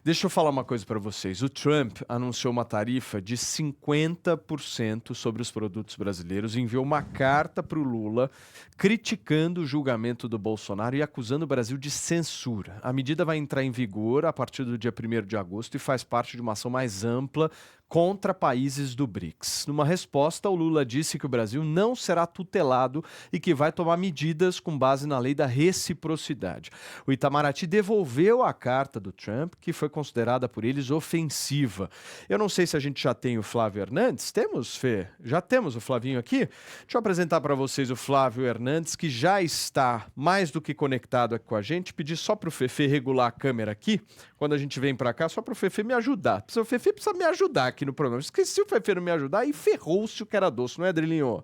Deixa eu falar uma coisa para vocês. O Trump anunciou uma tarifa de 50% sobre os produtos brasileiros, enviou uma carta para o Lula criticando o julgamento do Bolsonaro e acusando o Brasil de censura. A medida vai entrar em vigor a partir do dia 1º de agosto e faz parte de uma ação mais ampla contra países do BRICS. Numa resposta, o Lula disse que o Brasil não será tutelado e que vai tomar medidas com base na lei da reciprocidade. O Itamaraty devolveu a carta do Trump, que foi considerada por eles ofensiva. Eu não sei se a gente já tem o Flávio Hernandes. Temos, Fê? Já temos o Flavinho aqui? Deixa eu apresentar para vocês o Flávio Hernandes, que já está mais do que conectado aqui com a gente. Pedir só para o Fefe regular a câmera aqui, quando a gente vem para cá, só para o Fefe me ajudar. O Fefe precisa me ajudar aqui no programa. Esqueci o Fefe não me ajudar e ferrou-se o que era doce, não é, Drilinho?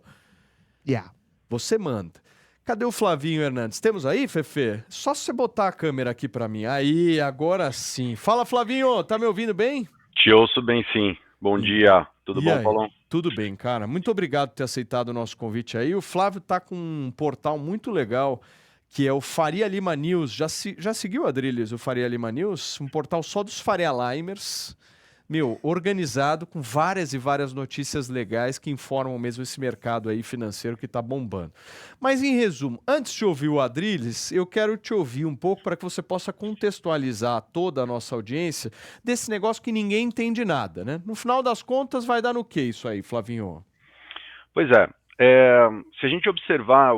Você manda. Cadê o Flavinho Hernandes? Temos aí, Fefe? Só se você botar a câmera aqui pra mim. Aí, agora sim. Fala, Flavinho, tá me ouvindo bem? Te ouço bem, sim. Bom dia. Tudo bom, aí? Paulão? Tudo bem, cara. Muito obrigado por ter aceitado o nosso convite aí. O Flávio tá com um portal muito legal, que é o Faria Lima News. Já seguiu, Adrilles, o Faria Lima News? Um portal só dos Faria Limers. Organizado com várias e várias notícias legais que informam mesmo esse mercado aí financeiro que tá bombando. Mas em resumo, antes de ouvir o Adrilles, eu quero te ouvir um pouco para que você possa contextualizar toda a nossa audiência desse negócio que ninguém entende nada, né? No final das contas, vai dar no que isso aí, Flavinho? Pois é. Se a gente observar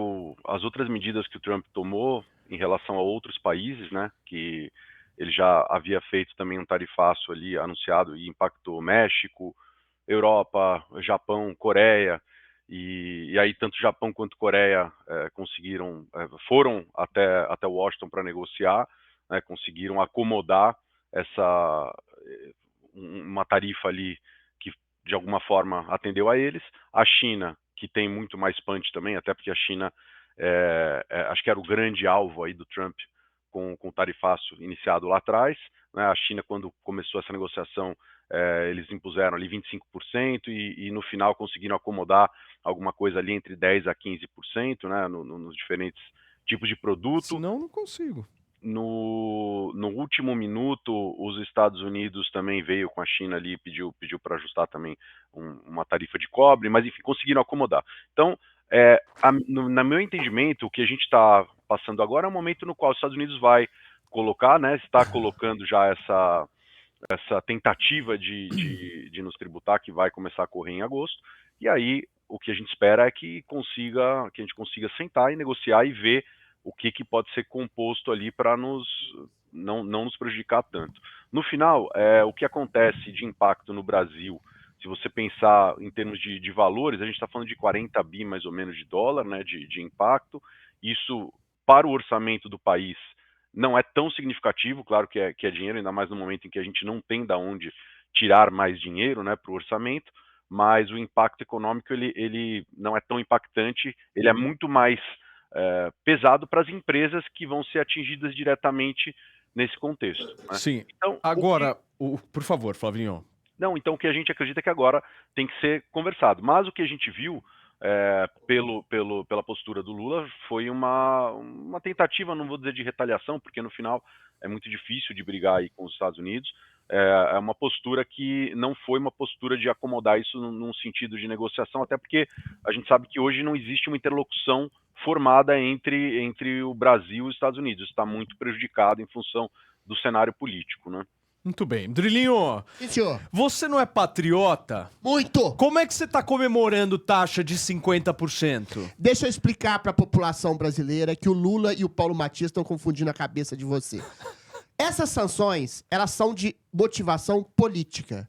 as outras medidas que o Trump tomou em relação a outros países, né, que ele já havia feito também um tarifaço ali anunciado e impactou México, Europa, Japão, Coreia, e aí tanto Japão quanto Coreia foram até Washington para negociar, né, conseguiram acomodar uma tarifa ali que de alguma forma atendeu a eles. A China, que tem muito mais punch também, até porque a China acho que era o grande alvo aí do Trump com o tarifaço iniciado lá atrás, né? A China, quando começou essa negociação, eles impuseram ali 25% e no final conseguiram acomodar alguma coisa ali entre 10% a 15%, né, nos diferentes tipos de produto. Senão não consigo. No último minuto, os Estados Unidos também veio com a China ali, pediu para ajustar também uma tarifa de cobre, mas enfim, conseguiram acomodar. Então, no meu entendimento, o que a gente está passando agora é um momento no qual os Estados Unidos vai colocar, né, está colocando já essa tentativa de nos tributar, que vai começar a correr em agosto, e aí o que a gente espera é que a gente consiga sentar e negociar e ver o que pode ser composto ali para não nos prejudicar tanto. No final, o que acontece de impacto no Brasil, se você pensar em termos de valores, a gente está falando de 40 bi mais ou menos de dólar, né, de impacto. Isso, para o orçamento do país, não é tão significativo, claro que é dinheiro, ainda mais no momento em que a gente não tem de onde tirar mais dinheiro, né, para o orçamento, mas o impacto econômico ele não é tão impactante, ele é muito mais pesado para as empresas que vão ser atingidas diretamente nesse contexto, né? Sim. Então, agora, por favor, Flavinho. Não, então o que a gente acredita é que agora tem que ser conversado. Mas o que a gente viu pela postura do Lula foi uma tentativa, não vou dizer de retaliação, porque no final é muito difícil de brigar aí com os Estados Unidos. É uma postura que não foi uma postura de acomodar isso num sentido de negociação, até porque a gente sabe que hoje não existe uma interlocução formada entre o Brasil e os Estados Unidos. Isso está muito prejudicado em função do cenário político, né? Muito bem. Drilinho, Sim, senhor. Você não é patriota? Muito! Como é que você tá comemorando taxa de 50%? Deixa eu explicar pra população brasileira que o Lula e o Paulo Matias estão confundindo a cabeça de você. Essas sanções, elas são de motivação política.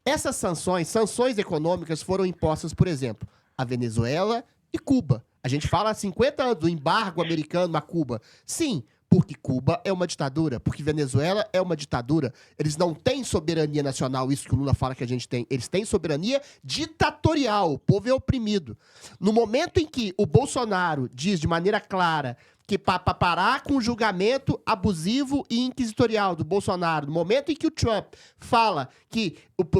Essas sanções econômicas foram impostas, por exemplo, a Venezuela e Cuba. A gente fala há 50 anos do embargo americano a Cuba. Sim, porque Cuba é uma ditadura, porque Venezuela é uma ditadura. Eles não têm soberania nacional, isso que o Lula fala que a gente tem. Eles têm soberania ditatorial, o povo é oprimido. No momento em que o Bolsonaro diz de maneira clara que para parar com o julgamento abusivo e inquisitorial do Bolsonaro, no momento em que o Trump fala que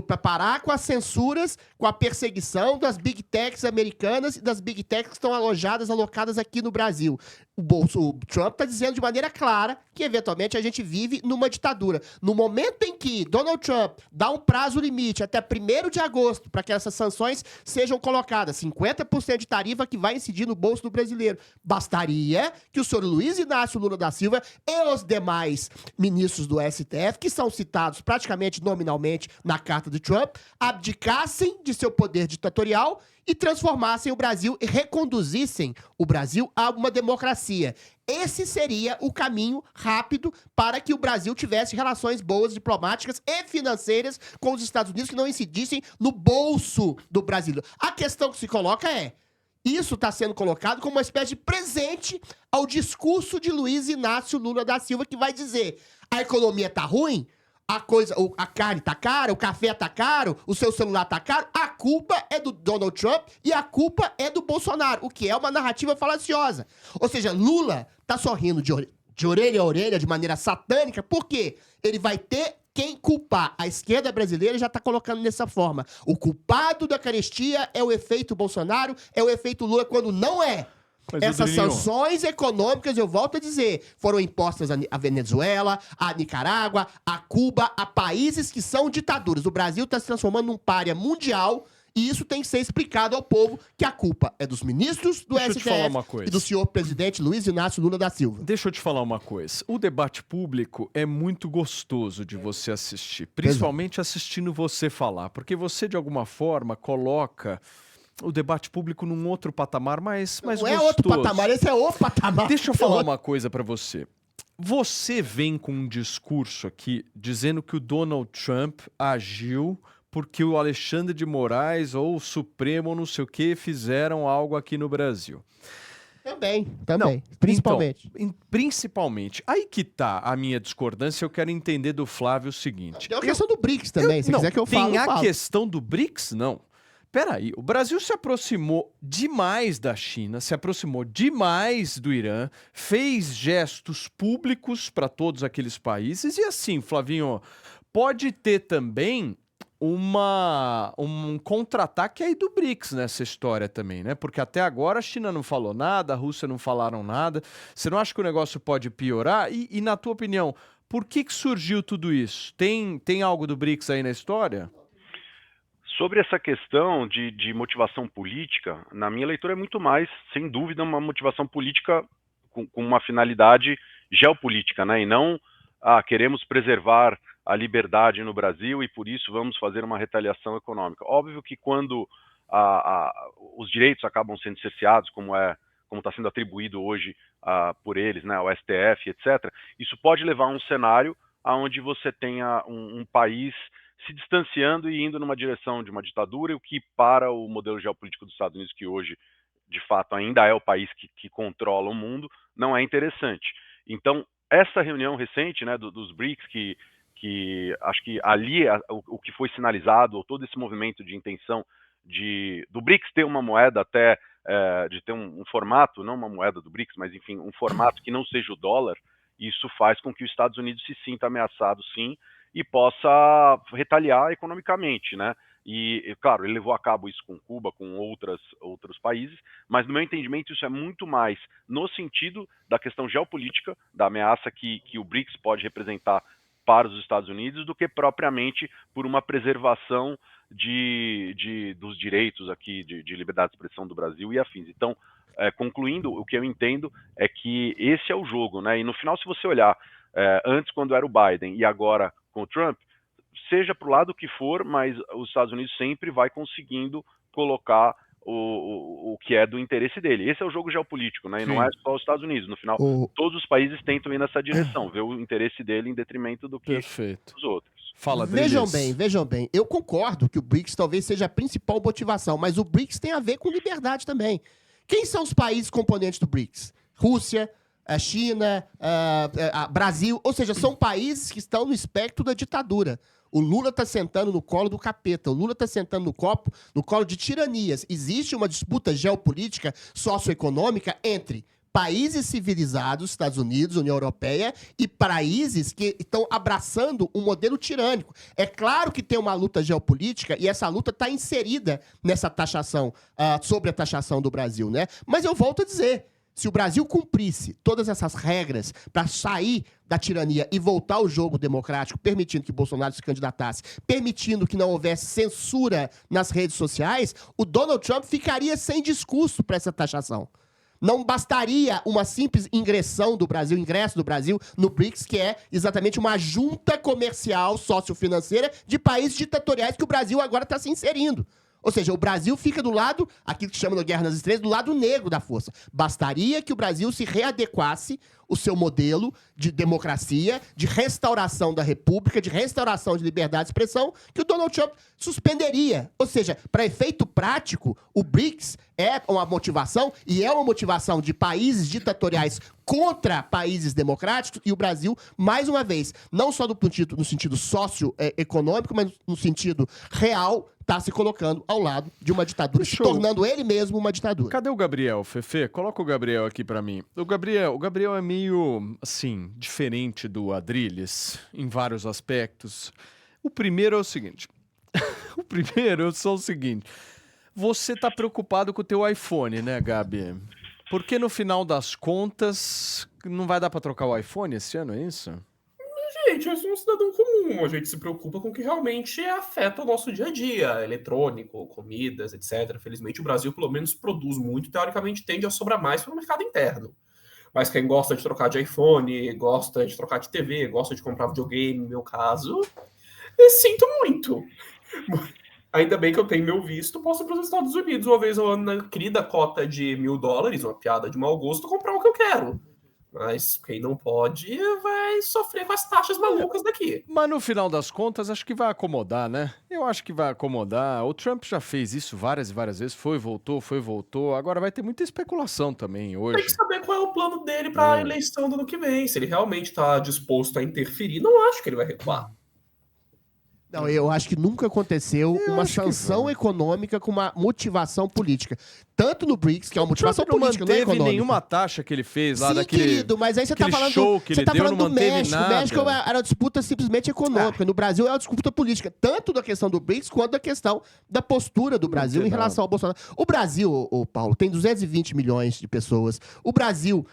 Para parar com as censuras, com a perseguição das big techs americanas e das big techs que estão alocadas aqui no Brasil. O Trump está dizendo de maneira clara que, eventualmente, a gente vive numa ditadura. No momento em que Donald Trump dá um prazo limite até 1º de agosto para que essas sanções sejam colocadas, 50% de tarifa que vai incidir no bolso do brasileiro, bastaria que o senhor Luiz Inácio Lula da Silva e os demais ministros do STF, que são citados praticamente nominalmente na carta de Trump, abdicassem de seu poder ditatorial e transformassem o Brasil e reconduzissem o Brasil a uma democracia. Esse seria o caminho rápido para que o Brasil tivesse relações boas, diplomáticas e financeiras com os Estados Unidos que não incidissem no bolso do brasileiro. A questão que se coloca é, isso está sendo colocado como uma espécie de presente ao discurso de Luiz Inácio Lula da Silva, que vai dizer, a economia tá ruim, a carne tá cara, o café tá caro, o seu celular tá caro, a culpa é do Donald Trump e a culpa é do Bolsonaro, o que é uma narrativa falaciosa. Ou seja, Lula tá sorrindo de orelha a orelha, de maneira satânica, porque ele vai ter quem culpar. A esquerda brasileira já tá colocando dessa forma. O culpado da carestia é o efeito Bolsonaro, é o efeito Lula, quando não é. Mas, essas Rodrigo, sanções econômicas, eu volto a dizer, foram impostas à Venezuela, à Nicarágua, a Cuba, a países que são ditaduras. O Brasil está se transformando num pária mundial e isso tem que ser explicado ao povo, que a culpa é dos ministros do Deixa eu te falar uma STF coisa. e do senhor presidente Luiz Inácio Lula da Silva. Deixa eu te falar uma coisa. O debate público é muito gostoso de você assistir, principalmente assistindo você falar, porque você, de alguma forma, coloca o debate público num outro patamar mais Não gostoso. é outro patamar, esse é o patamar. Deixa eu falar uma coisa pra você. Você vem com um discurso aqui dizendo que o Donald Trump agiu porque o Alexandre de Moraes ou o Supremo, não sei o que, fizeram algo aqui no Brasil. Também, Não, principalmente. Então, principalmente. Aí que tá a minha discordância, eu quero entender do Flávio o seguinte. Tem a questão do BRICS também, se não, quiser que eu tem falo, eu a falo. questão do BRICS? Não. Peraí, o Brasil se aproximou demais da China, se aproximou demais do Irã, fez gestos públicos para todos aqueles países e assim, Flavinho, pode ter também um contra-ataque aí do BRICS nessa história também, né? Porque até agora a China não falou nada, a Rússia não falaram nada. Você não acha que o negócio pode piorar? E na tua opinião, por que surgiu tudo isso? Tem algo do BRICS aí na história? Sobre essa questão de motivação política, na minha leitura é muito mais, sem dúvida, uma motivação política com uma finalidade geopolítica, né? E não queremos preservar a liberdade no Brasil e por isso vamos fazer uma retaliação econômica. Óbvio que quando os direitos acabam sendo cerceados, como está sendo atribuído hoje por eles, né, ao STF, etc., isso pode levar a um cenário onde você tenha um país se distanciando e indo numa direção de uma ditadura, o que para o modelo geopolítico dos Estados Unidos, que hoje, de fato, ainda é o país que controla o mundo, não é interessante. Então, essa reunião recente, né, dos BRICS, que acho que ali o que foi sinalizado, ou todo esse movimento de intenção do BRICS ter uma moeda até, de ter um formato, não uma moeda do BRICS, mas enfim, um formato que não seja o dólar, isso faz com que os Estados Unidos se sinta ameaçado, sim, e possa retaliar economicamente, né? E, claro, ele levou a cabo isso com Cuba, com outros países, mas no meu entendimento isso é muito mais no sentido da questão geopolítica, da ameaça que o BRICS pode representar para os Estados Unidos, do que propriamente por uma preservação dos direitos aqui de liberdade de expressão do Brasil e afins. Então, concluindo, o que eu entendo é que esse é o jogo, né? E no final, se você olhar antes quando era o Biden e agora com o Trump, seja para o lado que for, mas os Estados Unidos sempre vai conseguindo colocar o que é do interesse dele. Esse é o jogo geopolítico, né? E não é só os Estados Unidos. No final, todos os países tentam ir nessa direção, ver o interesse dele em detrimento do que os outros. Fala, Vejam bem. Eu concordo que o BRICS talvez seja a principal motivação, mas o BRICS tem a ver com liberdade também. Quem são os países componentes do BRICS? Rússia, a China, Brasil, ou seja, são países que estão no espectro da ditadura. O Lula está sentando no colo do capeta, o Lula está sentando no colo de tiranias. Existe uma disputa geopolítica, socioeconômica entre países civilizados, Estados Unidos, União Europeia, e países que estão abraçando um modelo tirânico. É claro que tem uma luta geopolítica e essa luta está inserida nessa taxação, sobre a taxação do Brasil, né? Mas eu volto a dizer, se o Brasil cumprisse todas essas regras para sair da tirania e voltar ao jogo democrático, permitindo que Bolsonaro se candidatasse, permitindo que não houvesse censura nas redes sociais, o Donald Trump ficaria sem discurso para essa taxação. Não bastaria uma simples ingresso do Brasil no BRICS, que é exatamente uma junta comercial sociofinanceira de países ditatoriais que o Brasil agora está se inserindo. Ou seja, o Brasil fica do lado, aquilo que chama de Guerra nas Estrelas, do lado negro da força. Bastaria que o Brasil se readequasse o seu modelo de democracia, de restauração da república, de restauração de liberdade de expressão, que o Donald Trump suspenderia. Ou seja, para efeito prático, o BRICS é uma motivação, e é uma motivação de países ditatoriais contra países democráticos, e o Brasil, mais uma vez, não só no sentido socioeconômico, mas no sentido real, está se colocando ao lado de uma ditadura, se tornando ele mesmo uma ditadura. Cadê o Gabriel, Fefe? Coloca o Gabriel aqui pra mim. O Gabriel é meio, assim, diferente do Adrilles em vários aspectos. O primeiro é o seguinte. Você tá preocupado com o teu iPhone, né, Gabi? Porque no final das contas, não vai dar pra trocar o iPhone esse ano, é isso? Gente, eu sou um cidadão comum, a gente se preocupa com o que realmente afeta o nosso dia a dia, eletrônico, comidas, etc. Felizmente o Brasil pelo menos produz muito, teoricamente tende a sobrar mais para o mercado interno. Mas quem gosta de trocar de iPhone, gosta de trocar de TV, gosta de comprar videogame, no meu caso, eu sinto muito. Ainda bem que eu tenho meu visto, posso ir para os Estados Unidos uma vez ao ano na querida cota de $1.000, uma piada de mau gosto, comprar o que eu quero. Mas quem não pode vai sofrer com as taxas malucas daqui. Mas no final das contas, acho que vai acomodar, né? Eu acho que vai acomodar. O Trump já fez isso várias e várias vezes. Foi, voltou. Agora vai ter muita especulação também hoje. Tem que saber qual é o plano dele para a eleição do ano que vem. Se ele realmente está disposto a interferir, não acho que ele vai recuar. Não, eu acho que nunca aconteceu uma sanção econômica com uma motivação política. Tanto no BRICS, que é uma motivação política, não é econômica. Não teve nenhuma taxa que ele fez lá. Sim, daquele querido, mas aí você tá falando, show que você ele tá deu, falando não do manteve México. nada. O México era uma disputa simplesmente econômica. No Brasil é uma disputa política. Tanto da questão do BRICS, quanto da questão da postura do Brasil em relação ao Bolsonaro. O Brasil, Paulo, tem 220 milhões de pessoas. O Brasil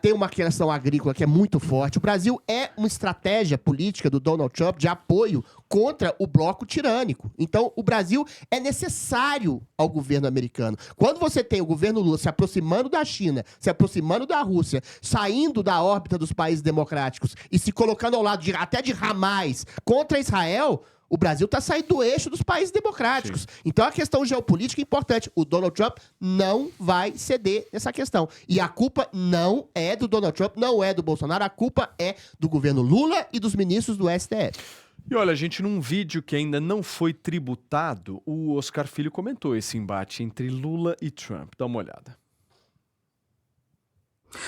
tem uma questão agrícola que é muito forte. O Brasil é uma estratégia política do Donald Trump de apoio contra o bloco tirânico. Então, o Brasil é necessário ao governo americano. Quando você tem o governo Lula se aproximando da China, se aproximando da Rússia, saindo da órbita dos países democráticos e se colocando ao lado até de Hamas contra Israel, o Brasil está saindo do eixo dos países democráticos. Sim. Então, a questão geopolítica é importante. O Donald Trump não vai ceder nessa questão. E a culpa não é do Donald Trump, não é do Bolsonaro, a culpa é do governo Lula e dos ministros do STF. E olha, gente, num vídeo que ainda não foi tributado, o Oscar Filho comentou esse embate entre Lula e Trump. Dá uma olhada.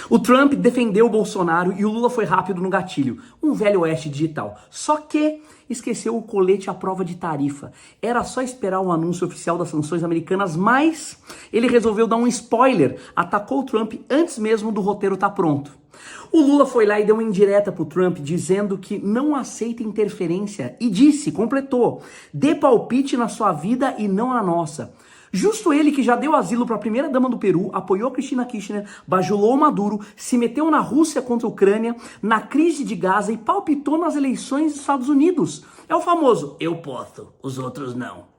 O Trump defendeu o Bolsonaro e o Lula foi rápido no gatilho. Um velho oeste digital. Só que esqueceu o colete à prova de tarifa. Era só esperar o anúncio oficial das sanções americanas, mas ele resolveu dar um spoiler. Atacou o Trump antes mesmo do roteiro estar pronto. O Lula foi lá e deu uma indireta pro Trump, dizendo que não aceita interferência e completou, dê palpite na sua vida e não na nossa. Justo ele que já deu asilo para a primeira-dama do Peru, apoiou Cristina Kirchner, bajulou Maduro, se meteu na Rússia contra a Ucrânia, na crise de Gaza e palpitou nas eleições dos Estados Unidos. É o famoso, eu posso, os outros não.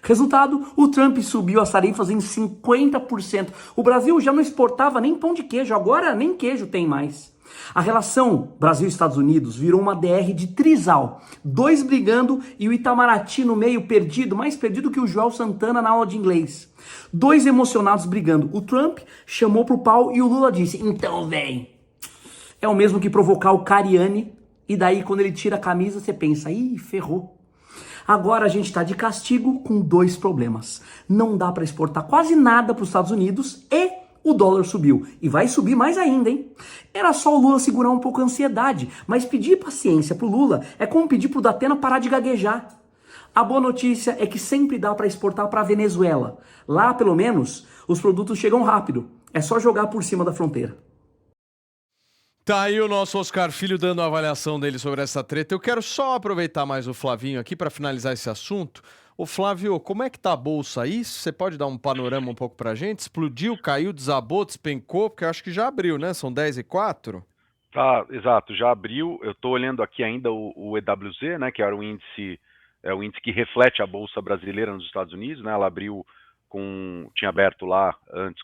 Resultado, o Trump subiu as tarifas em 50%. O Brasil já não exportava nem pão de queijo, agora nem queijo tem mais. A relação Brasil-Estados Unidos virou uma DR de trisal. 2 brigando e o Itamaraty no meio perdido, mais perdido que o Joel Santana na aula de inglês. 2 emocionados brigando. O Trump chamou pro pau e o Lula disse, então vem. É o mesmo que provocar o Cariani e daí quando ele tira a camisa você pensa, ih, ferrou. Agora a gente está de castigo com 2 problemas. Não dá para exportar quase nada para os Estados Unidos e o dólar subiu. E vai subir mais ainda, hein? Era só o Lula segurar um pouco a ansiedade, mas pedir paciência pro Lula é como pedir pro Datena parar de gaguejar. A boa notícia é que sempre dá para exportar para a Venezuela. Lá, pelo menos, os produtos chegam rápido. É só jogar por cima da fronteira. Tá aí o nosso Oscar Filho dando a avaliação dele sobre essa treta. Eu quero só aproveitar mais o Flavinho aqui para finalizar esse assunto. Ô Flávio, como é que tá a bolsa aí? Você pode dar um panorama um pouco pra gente? Explodiu, caiu, desabou, despencou? Porque eu acho que já abriu, né? São 10,04? Tá, exato, já abriu. Eu estou olhando aqui ainda o EWZ, né, que era o índice que reflete a bolsa brasileira nos Estados Unidos, né? Ela abriu tinha aberto lá antes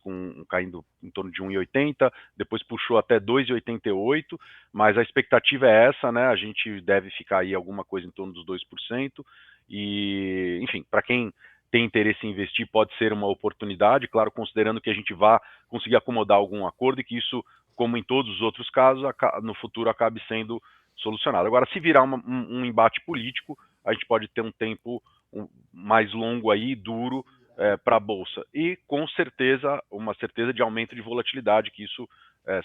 caindo em torno de 1,80, depois puxou até 2,88, mas a expectativa é essa, né? A gente deve ficar aí alguma coisa em torno dos 2%. E, enfim, para quem tem interesse em investir, pode ser uma oportunidade, claro, considerando que a gente vá conseguir acomodar algum acordo e que isso, como em todos os outros casos, no futuro acabe sendo solucionado. Agora, se virar um embate político, a gente pode ter um tempo mais longo aí, duro, para a Bolsa. E, com certeza, uma certeza de aumento de volatilidade, que isso,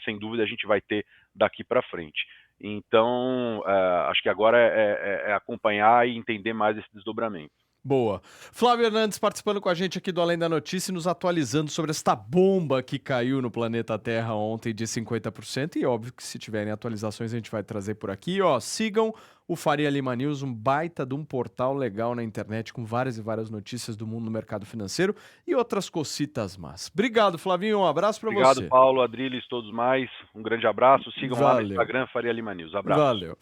sem dúvida, a gente vai ter daqui para frente. Então, acho que agora é acompanhar e entender mais esse desdobramento. Boa. Flávio Hernandes participando com a gente aqui do Além da Notícia e nos atualizando sobre esta bomba que caiu no planeta Terra ontem de 50%. E óbvio que se tiverem atualizações a gente vai trazer por aqui. Ó, sigam o Faria Lima News, um baita de um portal legal na internet com várias e várias notícias do mundo do mercado financeiro e outras cocitas más. Obrigado, Flavinho. Um abraço para você. Obrigado, Paulo, Adriles, todos mais. Um grande abraço. Sigam lá no Instagram, Faria Lima News. Abraço. Valeu.